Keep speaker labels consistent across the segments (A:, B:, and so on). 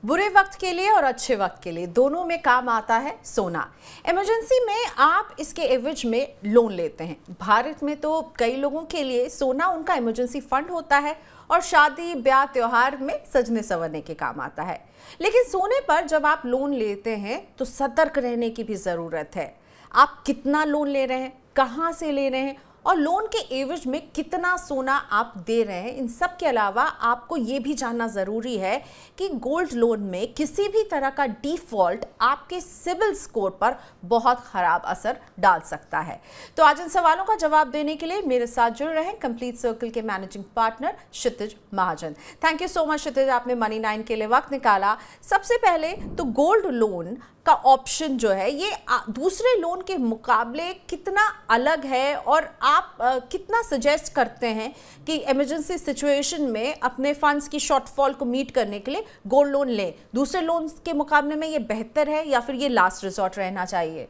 A: बुरे वक्त के लिए और अच्छे वक्त के लिए दोनों में काम आता है सोना। इमरजेंसी में आप इसके एवज में लोन लेते हैं। भारत में तो कई लोगों के लिए सोना उनका इमरजेंसी फंड होता है और शादी ब्याह त्योहार में सजने संवरने के काम आता है। लेकिन सोने पर जब आप लोन लेते हैं तो सतर्क रहने की भी ज़रूरत है। आप कितना लोन ले रहे हैं, कहाँ से ले रहे हैं और लोन के एवज में कितना सोना आप दे रहे हैं, इन सब के अलावा आपको ये भी जानना ज़रूरी है कि गोल्ड लोन में किसी भी तरह का डिफ़ॉल्ट आपके सिविल स्कोर पर बहुत ख़राब असर डाल सकता है। तो आज इन सवालों का जवाब देने के लिए मेरे साथ जुड़ रहे हैं कंप्लीट सर्कल के managing partner Kshitij Mahajan. Thank you so much Kshitij, आपने मनी 9 के लिए वक्त निकाला। सबसे पहले तो गोल्ड लोन का ऑप्शन जो है ये दूसरे लोन के मुकाबले कितना अलग है और आप कितना सजेस्ट करते हैं कि इमरजेंसी सिचुएशन में अपने फंड्स की शॉर्टफॉल को मीट करने के लिए गोल्ड लोन लें? दूसरे लोन के मुकाबले में ये बेहतर है या फिर ये लास्ट रिजॉर्ट रहना चाहिए?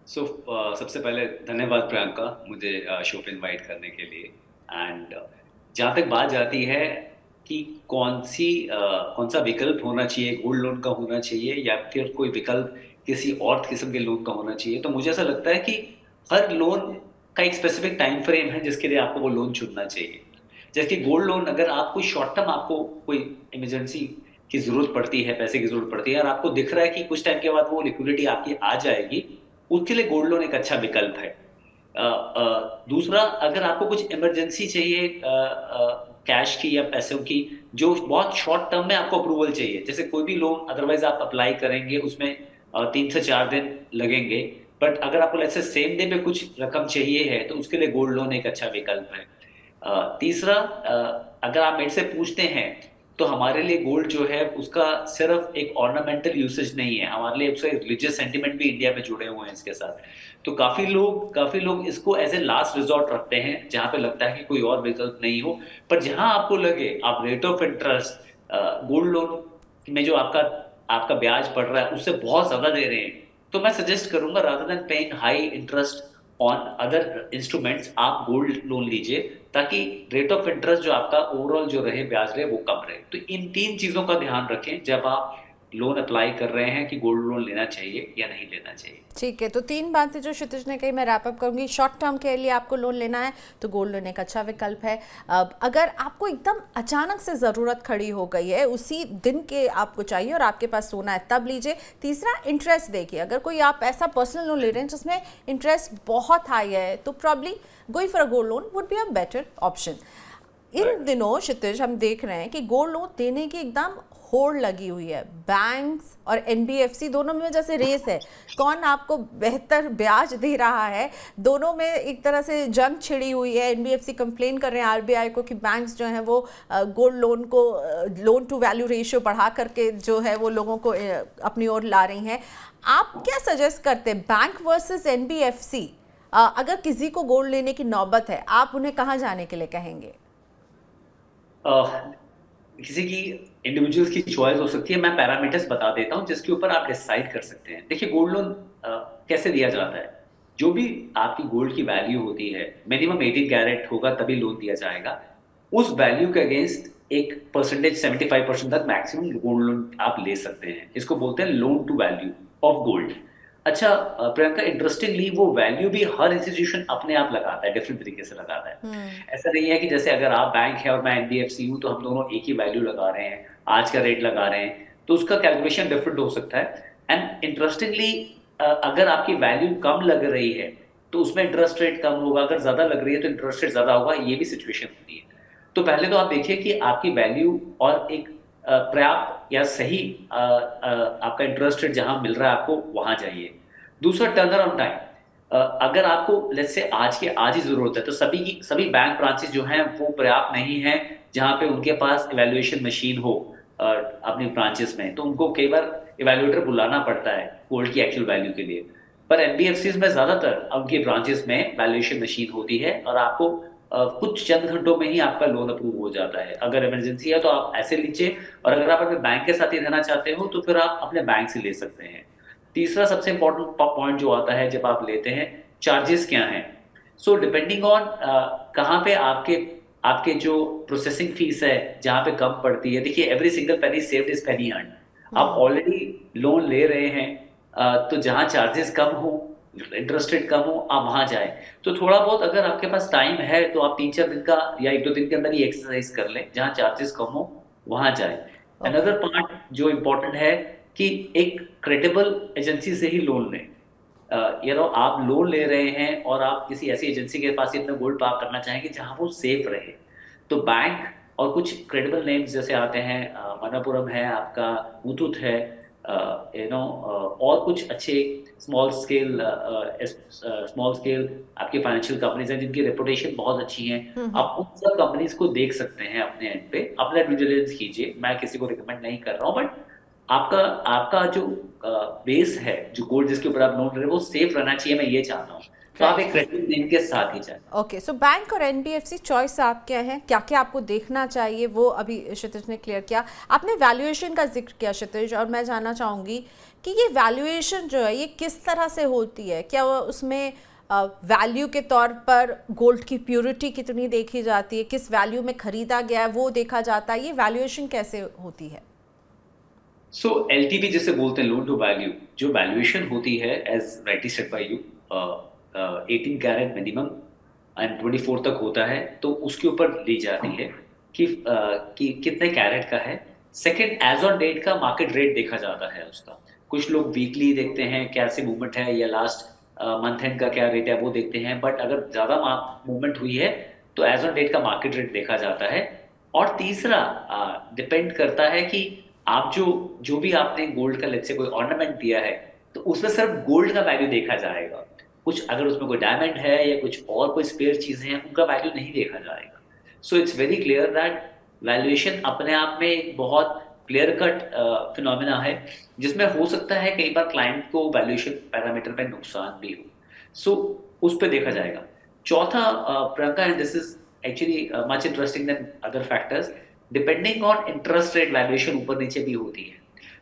B: सबसे पहले धन्यवाद प्रियंका, मुझे शो पे इन्वाइट करने के लिए। एंड जहाँ तक बात जाती है कि कौन सा विकल्प होना चाहिए, गोल्ड लोन का होना चाहिए या फिर कोई विकल्प किसी और किस्म के लोन का होना चाहिए, तो मुझे ऐसा लगता है कि हर लोन का एक स्पेसिफिक टाइम फ्रेम है जिसके लिए आपको वो लोन चुनना चाहिए। जैसे कि गोल्ड लोन, अगर आपको शॉर्ट टर्म आपको कोई इमरजेंसी की जरूरत पड़ती है, पैसे की जरूरत पड़ती है और आपको दिख रहा है कि कुछ टाइम के बाद वो लिक्विडिटी आपकी आ जाएगी, उसके लिए गोल्ड लोन एक अच्छा विकल्प है। दूसरा, अगर आपको कुछ इमरजेंसी चाहिए कैश की या पैसों की, जो बहुत शॉर्ट टर्म में आपको अप्रूवल चाहिए, जैसे कोई भी लोन अदरवाइज आप अप्लाई करेंगे उसमें 3 से 4 दिन लगेंगे, बट अगर आपको ऐसे सेम डे पे कुछ रकम चाहिए है तो उसके लिए गोल्ड लोन एक अच्छा विकल्प है। तीसरा, अगर आप मेरे से पूछते हैं तो हमारे लिए गोल्ड जो है उसका सिर्फ एक ऑर्नामेंटल यूसेज नहीं है, हमारे लिए उसका रिलीजियस सेंटिमेंट भी इंडिया में जुड़े हुए हैं इसके साथ। तो काफी लोग इसको एज ए लास्ट रिजॉर्ट रखते हैं, जहां पे लगता है कि कोई और विकल्प नहीं हो। पर जहां आपको लगे आप rate of interest gold loan में जो आपका ब्याज पड़ रहा है उससे बहुत ज्यादा दे रहे हैं, तो मैं सजेस्ट करूंगा rather than paying high interest on other instruments, आप गोल्ड लोन लीजिए ताकि रेट ऑफ इंटरेस्ट जो आपका ओवरऑल जो रहे, ब्याज रहे, वो कम रहे। तो इन 3 चीजों का ध्यान रखें जब आप लोन अप्लाई कर रहे हैं कि गोल्ड लोन लेना चाहिए या नहीं लेना चाहिए।
A: ठीक है, तो 3 बातें जो क्षितिज ने कही मैं रैप अप करूंगी। शॉर्ट टर्म के लिए आपको लोन लेना है तो गोल्ड लोन एक अच्छा विकल्प है। अगर आपको एकदम अचानक से ज़रूरत खड़ी हो गई है, उसी दिन के आपको चाहिए और आपके पास सोना है, तब लीजिए। तीसरा, इंटरेस्ट देखिए, अगर कोई आप ऐसा पर्सनल लोन ले रहे हैं जिसमें इंटरेस्ट बहुत हाई है तो probably going for a gold loan would be a better option. इन दिनों क्षितिज हम देख रहे हैं कि गोल्ड लोन देने की एकदम होड़ लगी हुई है। बैंक्स और एनबीएफसी दोनों में जैसे रेस है, कौन आपको बेहतर ब्याज दे रहा है, दोनों में एक तरह से जंग छिड़ी हुई है। एनबीएफसी कंप्लेन कर रहे हैं आरबीआई को कि बैंक्स जो हैं वो गोल्ड लोन को लोन टू वैल्यू रेशियो बढ़ा करके जो है वो लोगों को अपनी ओर ला रही हैं। आप क्या सजेस्ट करते हैं, बैंक वर्सेस एनबीएफसी? अगर किसी को गोल्ड लेने की नौबत है, आप उन्हें कहाँ जाने के लिए कहेंगे?
B: किसी की इंडिविजुअल्स की चॉइस हो सकती है, मैं पैरामीटर्स बता देता हूं जिसके ऊपर आप डिसाइड कर सकते हैं। देखिए, गोल्ड लोन कैसे दिया जाता है, जो भी आपकी गोल्ड की वैल्यू होती है, मिनिमम 18 कैरेट होगा तभी लोन दिया जाएगा। उस वैल्यू के अगेंस्ट एक परसेंटेज 75% तक मैक्सिमम गोल्ड लोन आप ले सकते हैं। इसको बोलते हैं loan to value of gold. अच्छा प्रियंका, इंटरेस्टिंगली वो वैल्यू भी हर इंस्टीट्यूशन अपने आप लगाता है, डिफरेंट तरीके से लगाता है। ऐसा नहीं है कि जैसे अगर आप बैंक है और मैं एनबीएफसी हूं तो हम दोनों एक ही वैल्यू लगा रहे हैं, आज का रेट लगा रहे हैं, तो उसका कैलकुलेशन डिफरेंट हो सकता है। एंड इंटरेस्टिंगली, अगर आपकी वैल्यू कम लग रही है तो उसमें इंटरेस्ट रेट कम होगा, अगर ज्यादा लग रही है तो इंटरेस्ट रेट ज्यादा होगा, ये भी सिचुएशन होती है। तो पहले तो आप देखिए कि आपकी वैल्यू और एक पर्याप्त या सही आपका इंटरेस्ट रेट जहां मिल रहा है आपको वहां जाइए। दूसरा, टर्न अराउंड टाइम। अगर आपको लेट्स से आज ही जरूरत है तो सभी बैंक ब्रांचेस जो हैं वो पर्याप्त नहीं है जहां पे उनके पास इवैल्यूएशन मशीन हो अपनी ब्रांचेस में, तो उनको कई बार इवैल्यूएटर बुलाना पड़ता है गोल्ड की एक्चुअल वैल्यू के लिए। पर एनबीएफसी में ज्यादातर उनकी ब्रांचेस में वैल्यूएशन मशीन होती है और आपको कुछ चंद घंटों में ही आपका लोन अप्रूव हो जाता है। अगर इमरजेंसी है तो आप ऐसे लीजिए, और अगर आप अपने बैंक के साथ ही रहना चाहते हो तो फिर आप अपने बैंक से ले सकते हैं। तीसरा सबसे इंपॉर्टेंट पॉइंट जो आता है जब आप लेते हैं, चार्जेस क्या हैं। सो डिपेंडिंग ऑन कहाँ पे आपके जो प्रोसेसिंग फीस है जहाँ पे कम पड़ती है, देखिए every single penny saved is Penney earn. आप
A: हम्म।
B: ऑलरेडी लोन ले रहे हैं, तो जहाँ चार्जेस कम हो, इंटरेस्ट रेट कम हो, आप वहां जाएं। तो थोड़ा बहुत अगर आपके पास टाइम है तो आप 3-4 दिन का या 1-2 दिन के अंदर ही एक्सरसाइज कर लें, जहाँ चार्जेस कम हो वहां जाएं।
A: ओके।
B: अनदर पार्ट जो इम्पोर्टेंट है कि एक क्रेडिबल एजेंसी से ही लोन लें। आप लोन ले रहे हैं और आप किसी ऐसी एजेंसी के पास ही अपना गोल्ड पार्क करना चाहेंगे जहां वो सेफ रहे, तो बैंक और कुछ क्रेडिबल नेम्स जैसे आते हैं, मनापुरम है आपका, मुथूट है, और कुछ अच्छे स्मॉल स्केल स्मॉल स्केल आपकी फाइनेंशियल कंपनीज हैं जिनकी रेपुटेशन बहुत अच्छी है।
A: हम्म।
B: आप उन सब कंपनीज को देख सकते हैं अपने एंड पे, अपना ड्यू डिलिजेंस कीजिए। मैं किसी को रिकमेंड नहीं कर रहा हूँ, बट आपका आपका जो बेस है, जो गोल्ड जिसके ऊपर आप लोन ले रहे हैं, वो सेफ रहना चाहिए, मैं ये चाहता हूँ। तो आप एक
A: राइट।
B: क्रेडिट नेम के साथ ही जाए।
A: ओके, सो बैंक और एनबीएफसी चॉइस आप क्या है, क्या क्या आपको देखना चाहिए, वो अभी क्षितिज ने क्लियर किया। आपने वैल्यूएशन का जिक्र किया क्षितिज, और मैं जानना चाहूँगी कि ये वैल्यूएशन जो है ये किस तरह से होती है? क्या वो उसमें वैल्यू के तौर पर गोल्ड की प्योरिटी कितनी देखी जाती है, किस वैल्यू में खरीदा गया है वो देखा जाता है, ये वैल्यूएशन कैसे होती है?
B: सो एलटीवी जिसे बोलते हैं, लोन टू वैल्यू, जो वैल्यूएशन होती है as rightly said by you, 18 carat minimum and 24 तक होता है, तो उसके ऊपर ली जाती है कि कितने कैरेट का है। सेकंड, एज ऑन डेट का मार्केट रेट देखा जाता है उसका। कुछ लोग वीकली देखते हैं कैसे मूवमेंट है, या लास्ट मंथ एंड का क्या रेट है वो देखते हैं, बट अगर ज्यादा मूवमेंट हुई है तो एज ऑन डेट का मार्केट रेट देखा जाता है। और तीसरा, डिपेंड करता है कि आप जो जो भी आपने गोल्ड का लेट्स से कोई ऑर्नामेंट दिया है, तो उसमें सिर्फ गोल्ड का वैल्यू देखा जाएगा। कुछ अगर उसमें कोई डायमंड है या कुछ और कोई स्पेयर चीजें हैं, उनका वैल्यू नहीं देखा जाएगा। So it's very clear that valuation अपने आप में एक बहुत क्लियर कट फिनोमिना है, जिसमें हो सकता है कई बार क्लाइंट को वैल्यूएशन पैरामीटर पे नुकसान भी हो। सो उस पर देखा जाएगा। चौथा, Priyanka, and this is actually much interesting than other factors, depending on interest rate valuation ऊपर नीचे भी होती है।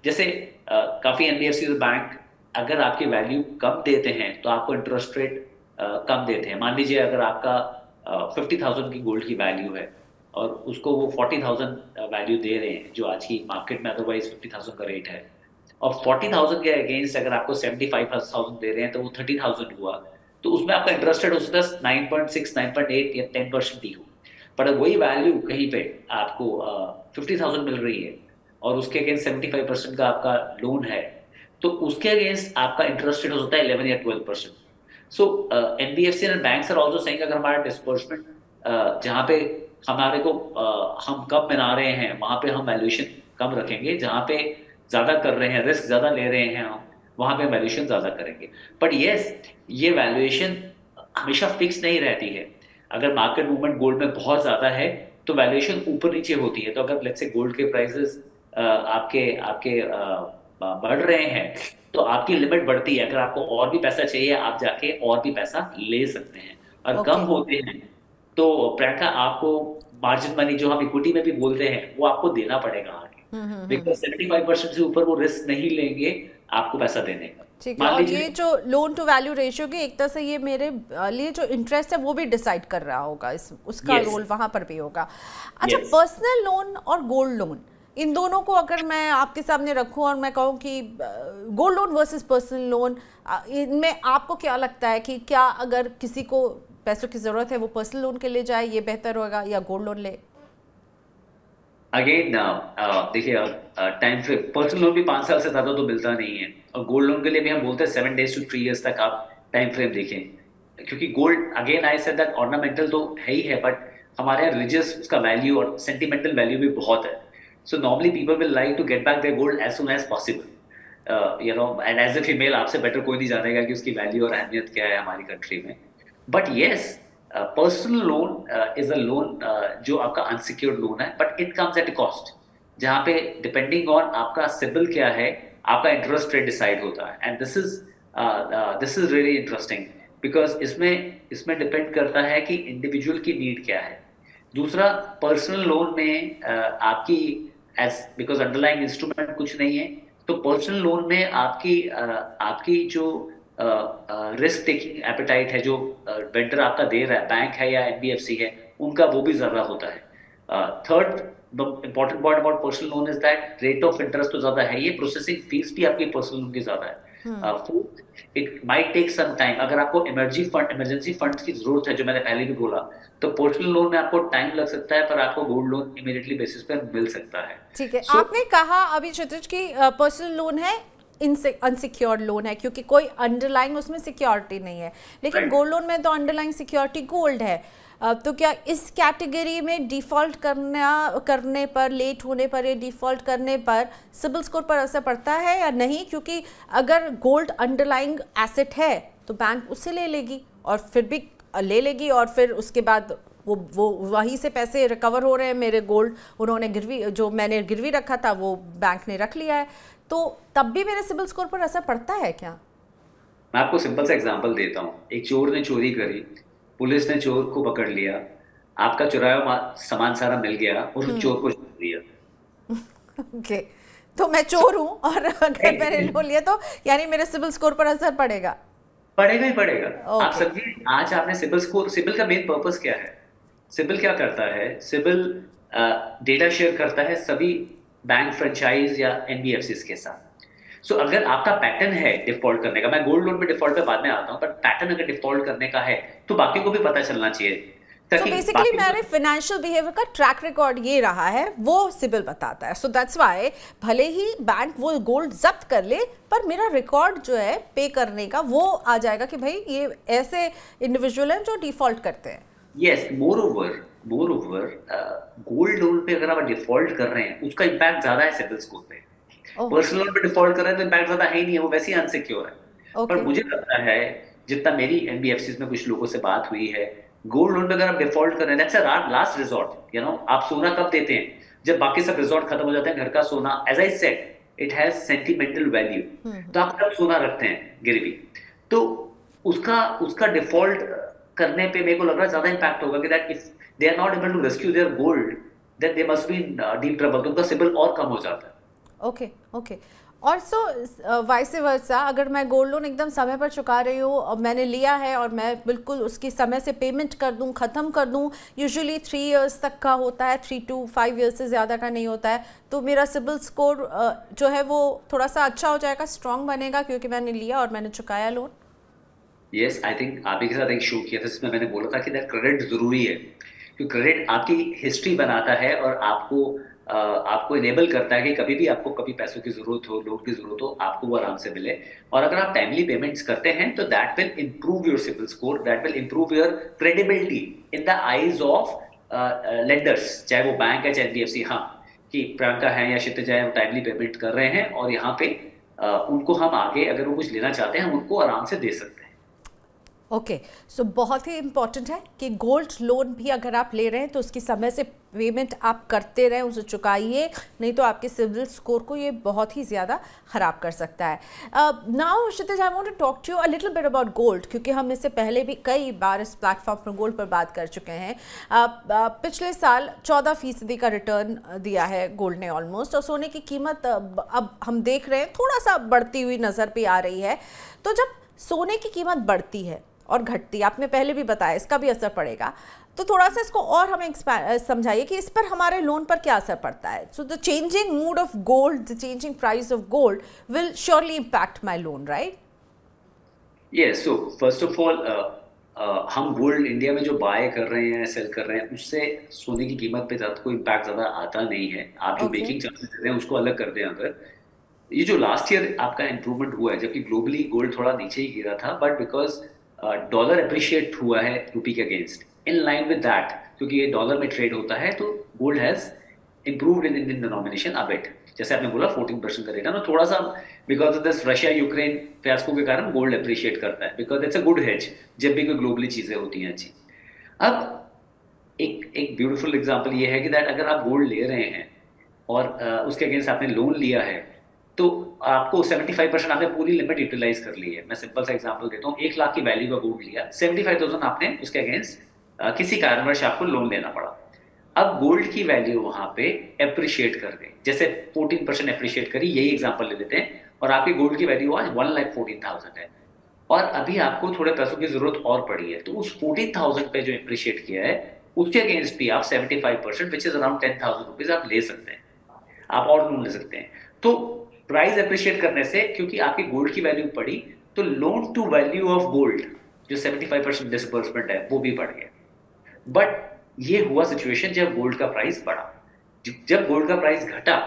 B: जैसे काफी एनबीएफसी बैंक अगर आपकी वैल्यू कम देते हैं तो आपको इंटरेस्ट रेट कम देते हैं। मान लीजिए अगर आपका 50,000 की गोल्ड की वैल्यू है और उसको वो 40,000 वैल्यू दे रहे हैं, जो आज की मार्केट में अदरवाइज 50,000 का रेट है, और 40,000 के अगेंस्ट अगर आपको 75,000 दे रहे हैं, तो वो 30,000 हुआ। तो उसमें आपका इंटरेस्ट रेट हो सकता है 9.6, 9.8 या 10% ही हो। पर वही वैल्यू कहीं पे आपको 50,000 मिल रही है और उसके अगेंस्ट 75% का आपका लोन है, तो उसके अगेंस्ट आपका इंटरेस्ट रेट हो सकता है 11 या 12%। So NBFC and banks are also saying अगर हमारा डिस्बर्समेंट जहाँ पे हमारे को हम कम बना रहे हैं, वहां पे हम वैल्यूएशन कम रखेंगे। जहाँ पे ज्यादा कर रहे हैं, रिस्क ज्यादा ले रहे हैं हम, वहां पे वैल्यूएशन ज्यादा करेंगे। बट यस, ये वैल्यूएशन हमेशा फिक्स नहीं रहती है। अगर मार्केट मूवमेंट गोल्ड में बहुत ज्यादा है तो वैल्यूएशन ऊपर नीचे होती है। तो अगर लेट्स से गोल्ड के प्राइसेस आपके आपके बढ़ रहे हैं, तो आपकी लिमिट बढ़ती है। अगर आपको और भी पैसा चाहिए, आप जाके और भी पैसा ले सकते हैं। और कम
A: ओके।
B: होते हैं तो प्रियंका, आपको मार्जिन मनी जो हम इक्विटी में भी बोलते हैं, वो आपको देना पड़ेगा आगे, बिकॉज 75% से ऊपर वो रिस्क नहीं लेंगे आपको पैसा देने का।
A: ठीक है,
B: मान
A: और ये
B: लीजिए,
A: जो लोन टू वैल्यू रेशियो की एक तरह से ये मेरे लिए जो इंटरेस्ट है वो भी डिसाइड कर रहा होगा, इस उसका
B: यस,
A: रोल वहाँ पर भी होगा। अच्छा,
B: यस,
A: पर्सनल लोन और गोल्ड लोन, इन दोनों को अगर मैं आपके सामने रखूं और मैं कहूं कि gold loan versus personal loan, इनमें आपको क्या लगता है कि क्या अगर किसी को पैसों की ज़रूरत है वो पर्सनल लोन के लिए जाए, ये बेहतर होगा, या गोल्ड लोन ले?
B: अगेन देखिए, टाइम फ्रेम पर्सनल लोन भी 5 साल से ज्यादा तो मिलता नहीं है, और गोल्ड लोन के लिए भी हम बोलते हैं 7 days to 3 years तक आप टाइम फ्रेम देखें। क्योंकि gold, again I said that, ornamental तो है ही है, बट हमारे यहाँ रिलीजियस उसका वैल्यू और सेंटिमेंटल वैल्यू भी बहुत है। So normally people will like to get back their gold as soon as possible, and as a female आपसे बेटर कोई नहीं जानेगा कि उसकी वैल्यू और अहमियत क्या है हमारी कंट्री में। But yes, personal loan is a loan जो आपका अनसिक्योर्ड लोन है, but it comes at a cost, जहाँ पे डिपेंडिंग ऑन आपका सिबिल क्या है, आपका इंटरेस्ट रेट डिसाइड होता है। And this is really interesting, because इसमें इसमें डिपेंड करता है कि इंडिविजुअल की नीड क्या है। दूसरा, पर्सनल लोन में आपकी एज बिकॉज अंडरलाइंग इंस्ट्रूमेंट कुछ नहीं है, तो पर्सनल लोन में आपकी जो रिस्क टेकिंग एपेटाइट है, जो वेंडर आपका दे रहा है, बैंक है या एनबीएफसी है, उनका वो भी ज्यादा होता है। Third the important point about personal loan is that rate of interest तो ज्यादा है, ये प्रोसेसिंग फीस भी आपकी पर्सनल लोन की ज्यादा है। Fourth, it might take some time. अगर आपको इमरजेंसी फंड की जरूरत है, जो मैंने पहले भी बोला, तो पर्सनल लोन में आपको टाइम लग सकता है, पर आपको गोल्ड लोन इमीडिएटली बेसिस पे मिल सकता है।
A: ठीक है। आपने कहा अभी क्षितिज की पर्सनल लोन है, अनसिक्योर्ड लोन है, क्योंकि कोई अंडरलाइंग उसमें सिक्योरिटी नहीं है, लेकिन गोल्ड लोन में तो अंडरलाइंग सिक्योरिटी गोल्ड है। तो क्या इस कैटेगरी में डिफ़ॉल्ट करने पर, लेट होने पर या डिफ़ॉल्ट करने पर सिबिल स्कोर पर असर पड़ता है या नहीं? क्योंकि अगर गोल्ड अंडरलाइंग एसेट है तो बैंक उससे ले लेगी और फिर भी ले लेगी, और फिर उसके बाद वो वहीं से पैसे रिकवर हो रहे हैं मेरे गोल्ड, उन्होंने गिरवी, जो मैंने गिरवी रखा था वो बैंक ने रख लिया है, तो तब भी मेरे सिबिल स्कोर पर असर पड़ता है क्या?
B: मैं आपको सिंपल सा एग्जांपल देता हूँ। एक चोर ने चोरी करी, पुलिस ने चोर को पकड़ लिया, आपका चुराया हुआ सामान सारा मिल गया और उस चोर को छोड़ दिया।
A: ओके, तो मैं चोर हूँ और अगर मैंने लोन लिया तो यानी मेरे सिबिल स्कोर पर असर पड़ेगा?
B: पड़ेगा ही पड़ेगा। आप समझिए, आज आपने सिबिल का मेन पर्पस क्या है? सिबिल क्या करता है? सिबिल डेटा शेयर करता है सभी बैंक, फ्रेंचाइज या एनबीएफसीज के साथ। सो अगर आपका पैटर्न है डिफॉल्ट करने का, मैं गोल्ड लोन पे डिफॉल्ट पे बाद में आता हूँ, पर पैटर्न अगर डिफॉल्ट करने का है तो बाकी को भी पता चलना चाहिए।
A: तो बेसिकली मेरे फाइनेंशियल बिहेवियर का ट्रैक रिकॉर्ड ये रहा है, वो सिबिल बताता है। सो दैट्स व्हाई भले ही बैंक वो गोल्ड जब्त कर ले, पर मेरा रिकॉर्ड जो है पे करने का वो आ जाएगा कि भाई ये ऐसे इंडिविजुअल हैं जो डिफॉल्ट करते हैं।
B: Yes, more over gold loan पे अगर आप डिफॉल्ट कर रहे हैं, उसका इम्पैक्ट ज्यादा है सिबिल स्कोर पे। पर्सनल लोन पे डिफॉल्ट कर रहे हैं तो इम्पैक्ट ज्यादा है ही नहीं है, वो वैसे ही अनसिक्योर है। पर मुझे लगता है, जितना मेरी एनबीएफसीज में कुछ लोगों से बात हुई है, गोल्ड लोन पे अगर आप डिफॉल्ट कर रहे हैं, दैट्स अ लास्ट रिजॉर्ट। आप सोना कब देते हैं? जब बाकी सब रिजॉर्ट खत्म हो जाते हैं, घर का सोना, as I said, it has sentimental value, तो आप तब सोना रखते हैं गिरवी। तो उसका डिफॉल्ट करने पे मेरे को लग रहा है ज्यादा इम्पैक्ट होगा कि that if they are not able to rescue their gold, then they must be in deep trouble, तो उनका सिबिल और कम हो जाता है।
A: ओके। और सो वाइस वर्सा, अगर मैं गोल्ड लोन एकदम समय पर चुका रही हूँ और मैंने लिया है और मैं बिल्कुल उसकी समय से पेमेंट कर दूँ, ख़त्म कर दूँ, यूजुअली 3 इयर्स तक का होता है, 3 to 5 इयर्स से ज़्यादा का नहीं होता है, तो मेरा सिबिल स्कोर जो है वो थोड़ा सा अच्छा हो जाएगा, स्ट्रॉन्ग बनेगा, क्योंकि मैंने लिया और मैंने चुकाया लोन।
B: यस, आई थिंक आप ही के साथ एक शो किया था जिसमें मैंने बोला था कि दैट क्रेडिट जरूरी है, क्योंकि क्रेडिट आपकी हिस्ट्री बनाता है और आपको इनेबल करता है कि कभी भी आपको कभी पैसों की जरूरत हो, लोन की जरूरत हो, आपको वो आराम से मिले। और अगर आप टाइमली पेमेंट्स करते हैं तो that will improve your CIBIL score, that will improve your credibility in the eyes of lenders, चाहे वो बैंक है चाहे एनबीएफसी। हाँ, कि प्रियंका है या क्षितिज है, वो टाइमली पेमेंट कर रहे हैं और यहाँ पे उनको हम आगे अगर वो कुछ लेना चाहते हैं, हम उनको आराम से दे सकते हैं।
A: ओके, सो बहुत ही इम्पॉर्टेंट है कि गोल्ड लोन भी अगर आप ले रहे हैं तो उसकी समय से पेमेंट आप करते रहें, उसे चुकाइए, नहीं तो आपके सिबिल स्कोर को ये बहुत ही ज़्यादा ख़राब कर सकता है। Now Kshitij, I want to talk to you a little bit about gold, क्योंकि हम इससे पहले भी कई बार इस प्लेटफॉर्म पर गोल्ड पर बात कर चुके हैं। पिछले साल 14% का रिटर्न दिया है गोल्ड ने ऑलमोस्ट, और सोने की कीमत अब हम देख रहे हैं थोड़ा सा बढ़ती हुई नज़र पे आ रही है। तो जब सोने की कीमत बढ़ती है और घटती, आपने पहले भी बताया इसका भी असर पड़ेगा, तो थोड़ा सा इसको और हमें समझाइए कि इस पर हमारे लोन पर क्या असर पड़ता है। So the changing mood off gold, the changing price of gold will surely impact my loan, right?
B: Yes, so first of all हम गोल्ड इंडिया में जो बाय कर रहे हैं, सेल कर रहे हैं, उससे सोने की कीमत पे ज़्यादा कोई इम्पैक्ट ज़्यादा आता नहीं है। आप जो मेकिंग चार्जेस देते हैं उसको अलग कर दें। अगर ये जो लास्ट ईयर आपका इंप्रूवमेंट हुआ है, जबकि ग्लोबली गोल्ड थोड़ा नीचे ही गिरा था, बट बिकॉज डॉलर अप्रिशिएट हुआ है रूपी के against, in line with that, क्योंकि ये डॉलर में ट्रेड होता है, तो gold has improved in Indian denomination a bit. जैसे आपने बोला 14% का रेट है ना, थोड़ा सा because of this Russia Ukraine fiasco के कारण गोल्ड अप्रिशिएट करता है, because it's a good hedge जब भी कोई ग्लोबली चीजें होती हैं अच्छी। अब एक ब्यूटीफुल एग्जांपल ये है कि दैट अगर आप गोल्ड ले रहे हैं और उसके अगेंस्ट आपने लोन लिया है, तो आपको 75% आपने पूरी लिमिट यूटिलाइज कर ली है। मैं सिंपल सा एग्जांपल देता हूँ, 1 लाख की वैल्यू का गोल्ड लिया, 75,000 आपने उसके अगेंस्ट किसी कारणवश आपको लोन लेना पड़ा। अब गोल्ड की वैल्यू वहां पे अप्रिशिएट कर गई, जैसे 14% अप्रिशिएट करी, यही एग्जांपल ले लेते हैं, और आपकी गोल्ड की वैल्यू आज 1,14,000 है, और अभी आपको थोड़े पैसों की जरूरत और पड़ी है, तो उस 14,000 पे जो अप्रिशिएट किया है, उसके अगेंस्ट भी आप 75% विच इज अराउंड 10,000 रुपीज आप ले सकते हैं, आप और लोन ले सकते हैं। तो प्राइस अप्रिशिएट करने से, क्योंकि आपकी गोल्ड की वैल्यू बढ़ी, तो loan to value of gold जो 75% डिसबर्समेंट है वो भी बढ़ गया। बट ये हुआ सिचुएशन जब गोल्ड का प्राइस बढ़ा। जब गोल्ड का प्राइस घटा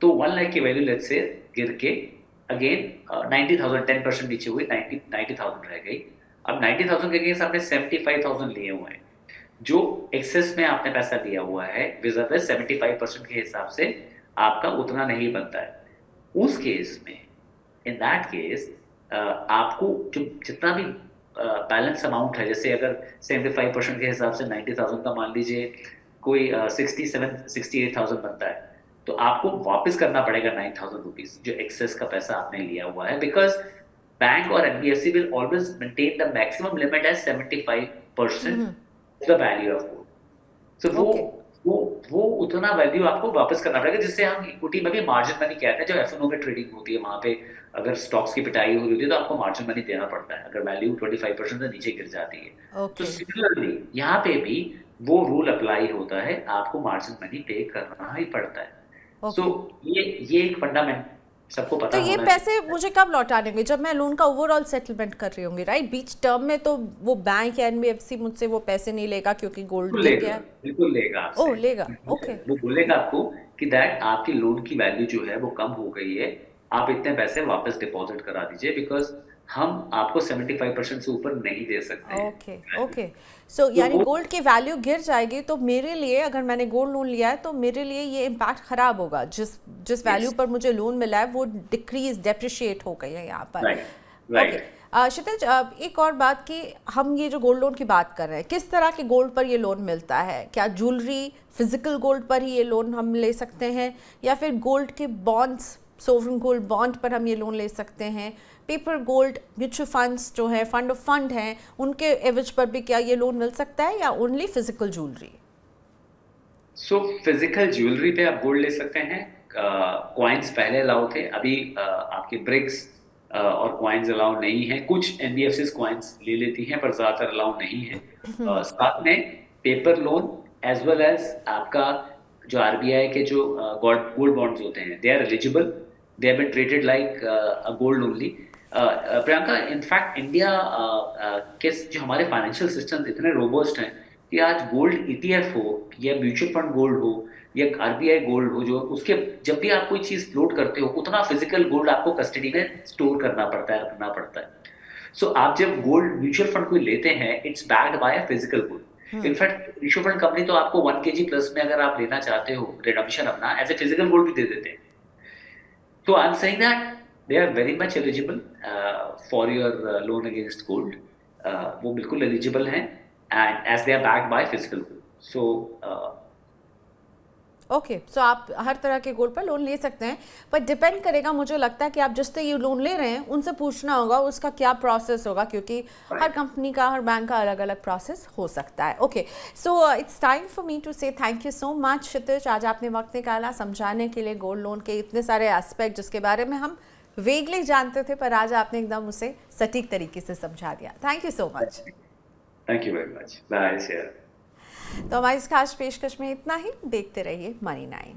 B: तो 1 लाख की वैल्यू लेट्स से गिर के अगेन 90,000, 10% नीचे हुई, 90,000 रह गई। अब 90,000 के अगेंस्ट आपने 75,000 लिए हुए हैं, जो एक्सेस में आपने पैसा लिया हुआ है विज़िबल 75% के हिसाब से आपका उतना नहीं बनता है। उस केस में, इन दैट केस, आपको जो जितना भी बैलेंस अमाउंट है, जैसे अगर 75% के हिसाब से 90,000 का मान लीजिए कोई 68,000 बनता है, तो आपको वापस करना पड़ेगा 9,000 रुपीज जो एक्सेस का पैसा आपने लिया हुआ है, बिकॉज बैंक और NBFC will always maintain the maximum limit as 75% the value of gold. So वो उतना वैल्यू आपको वापस करना पड़ेगा, जिससे हम इक्विटी में भी मार्जिन मनी कहते हैं। जो एफएनओ में ट्रेडिंग होती है, वहां पे अगर स्टॉक्स की पिटाई हो रही होती है तो आपको मार्जिन मनी देना पड़ता है अगर वैल्यू 25% से नीचे गिर जाती है। तो सिमिलरली यहाँ पे भी वो रूल अप्लाई होता है, आपको मार्जिन मनी पे करना ही पड़ता है। सो ये एक फंडामेंट सबको पता
A: तो ये पैसे मुझे कब लौटाने होंगे? जब मैं लोन का ओवरऑल सेटलमेंट कर रही होंगी, राइट? बीच टर्म में तो वो बैंक या एनबीएफसी मुझसे वो पैसे नहीं लेगा क्योंकि गोल्ड गिर गया है।
B: बिल्कुल लेगा आपसे।
A: ओह, लेगा, ओके।
B: वो बोलेगा आपको कि दैट आपकी लोन की वैल्यू जो है वो कम हो गई है, आप इतने पैसे वापस डिपॉजिट करा दीजिए, बिकॉज हम आपको 75% से ऊपर नहीं दे सकते।
A: Okay okay. सो यानी गोल्ड की वैल्यू गिर जाएगी तो मेरे लिए, अगर मैंने गोल्ड लोन लिया है तो मेरे लिए ये इम्पैक्ट खराब होगा। जिस वैल्यू पर मुझे लोन मिला है वो डिक्रीज, डेप्रिशिएट हो गई है यहाँ पर। ओके क्षितिज, एक और बात कि हम ये जो गोल्ड लोन की बात कर रहे हैं, किस तरह के गोल्ड पर ये लोन मिलता है? क्या ज्वेलरी, फिजिकल गोल्ड पर ही ये लोन हम ले सकते हैं, या फिर गोल्ड के बॉन्ड्स, सोवरेन गोल्ड बॉन्ड पर हम ये लोन ले सकते हैं? पेपर गोल्ड, म्यूचुअल फंड्स जो है, फंड ऑफ फंड हैं, उनके एवज पर भी क्या ये लोन मिल सकता है, या only physical jewellery?
B: So physical jewellery पे आप गोल्ड ले सकते हैं। कॉइन्स पहले अलाउ थे, अभी आपके ब्रिक्स और कॉइन्स अलाउ नहीं है। कुछ एनबीएफसी कॉइन्स ले लेती हैं पर ज्यादातर अलाउ नहीं है। साथ में paper loan as well as आपका जो आरबीआई के जो गोल्ड बॉन्ड्स होते हैं, they are eligible, they have been treated like a gold only. Priyanka, in fact India के जो हमारे फाइनेंशियल सिस्टम इतने रोबस्ट हैं कि आज गोल्ड ईटीएफ हो या म्यूचुअल फंड गोल्ड हो या आरबीआई गोल्ड हो, जो उसके जब भी आप कोई चीज फ्लोट करते हो उतना फिजिकल गोल्ड आपको कस्टडी में स्टोर करना पड़ता है, रखना पड़ता है। सो आप जब गोल्ड म्यूचुअल फंड कोई लेते हैं, it's backed by a physical gold. In fact mutual fund company तो आपको 1 kg प्लस में अगर आप लेना चाहते हो रिडम्पशन अपना, एज ए फिजिकल गोल्ड भी दे देते हैं। तो I am saying that they are very much eligible for your loan against gold. वो बिल्कुल eligible हैं, and as they are backed by physical gold. So
A: okay, so आप हर तरह के गोल्ड पर लोन ले सकते हैं, पर डिपेंड करेगा, मुझे लगता है कि आप जिससे ये लोन ले रहे हैं उनसे पूछना होगा उसका क्या प्रोसेस होगा, क्योंकि हर कंपनी का, हर बैंक का अलग अलग प्रोसेस हो सकता है। Okay, so it's time for me to say thank you so much Kshitij. आज आपने वक्त निकाला समझाने के लिए गोल्ड लोन के इतने सारे एस्पेक्ट जिसके बारे में हम वेगली जानते थे, पर आज आपने एकदम उसे सटीक तरीके से समझा दिया। Thank you so much.
B: Thank you very much. Bye share.
A: तो हमारी इस खास पेशकश में इतना ही। देखते रहिए मनी 9।